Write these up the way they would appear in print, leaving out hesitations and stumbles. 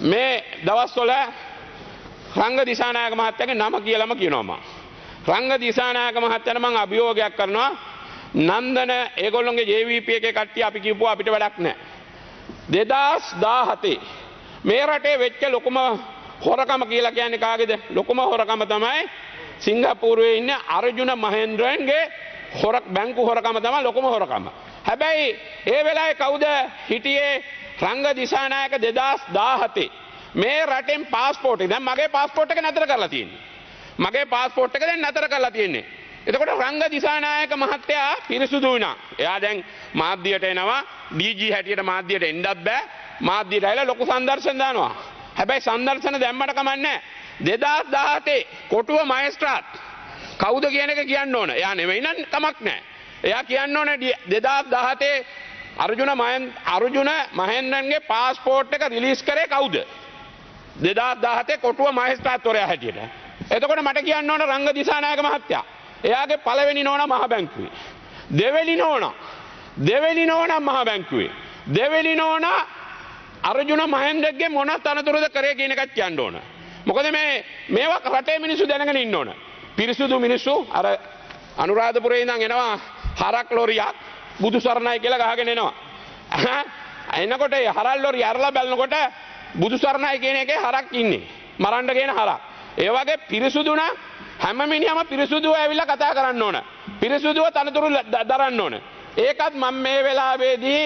මේ දවස්වල රංග දිසානායක මහත්තයාගේ නම කියලාම කියනවා මම. රංග දිසානායක මහත්තයාට මම අභියෝගයක් කරනවා. නන්දන ඒගොල්ලෝගේ JVP එකේ කට්ටිය අපි කියපුවා අපිට වැඩක් නැහැ. 2017 මේ රටේ වෙච්ච ලොකුම හොරකම කියලා කියන්නේ කාගේද? ලොකුම හොරකම තමයි සිංගප්පූරුවේ ඉන්න අර්ජුන මහේන්ද්‍රන්ගේ බැංකු හොරකම තමයි ලොකුම හොරකම. හැබැයි ඒ වෙලාවේ කවුද හිටියේ? රංග දිසානායක 2017 මේ රටෙන් පාස්පෝර්ට් එක දැන් මගේ පාස්පෝර්ට් එක නතර කරලා තියෙන්නේ. මගේ පාස්පෝර්ට් එක දැන් නතර කරලා තියෙන්නේ. එතකොට රංග දිසානායක මහත්තයා පිරිසුදු වුණා. එයා දැන් මාධ්‍යයට එනවා. DG හැටියට මාධ්‍යයට එන්නත් බෑ. මාධ්‍යයට ඇවිල්ලා ලොකු සංදර්ශන දානවා. හැබැයි සංදර්ශන දැම්මට කමන්නේ 2017 කොටුව මහේස්ත්‍රාත් කවුද කියන එක කියන්න ඕන. එයා නෙවෙයි නම් කමක් නැහැ. එයා කියන්න ඕනේ 2017 අර්ජුන මහේන්ද්‍රන්ගේ පාස්පෝර්ට් එක රිලීස් කරේ කවුද? 2017 කොටුව මහේස්ත්‍රාත්වරයා හැටියට. එතකොට මට කියන්න ඕන රංග දිසානායක මහත්තයා. එයාගේ පළවෙනි නෝනා මහ බැංකුවේ. දෙවෙනි නෝනා මහ බැංකුවේ. දෙවෙනි නෝනා අර්ජුන මහේන්ද්‍රගේ මොන තනතුරුද කරේ කියන එකත් කියන්න ඕන. මොකද මේවා රටේ මිනිස්සු දැනගෙන ඉන්න ඕන. පිරිසුදු මිනිස්සු අර අනුරාධපුරේ ඉඳන් එනවා හරක් ලොරියක් බුදු සරණයි කියලා ගහගෙන එනවා. එනකොට ඒ හරල් ලොරිය අරලා බලනකොට බුදු සරණයි කියන එකේ හරක් ඉන්නේ. මරන්න කියන හරක්. ඒ වගේ පිරිසුදු නම් හැම මිනිහම පිරිසුදුව ඇවිල්ලා කතා කරන්න ඕන. පිරිසුදුව තනතුරු දරන්න ඕන. ඒකත් මම මේ වෙලාවේදී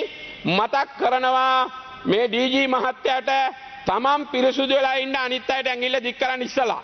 මතක් කරනවා මේ DG මහත්තයාට තමන් පිරිසුදු වෙලා ඉන්න අනිත් අයට ඇඟිල්ල දික් කරන්න ඉස්සලා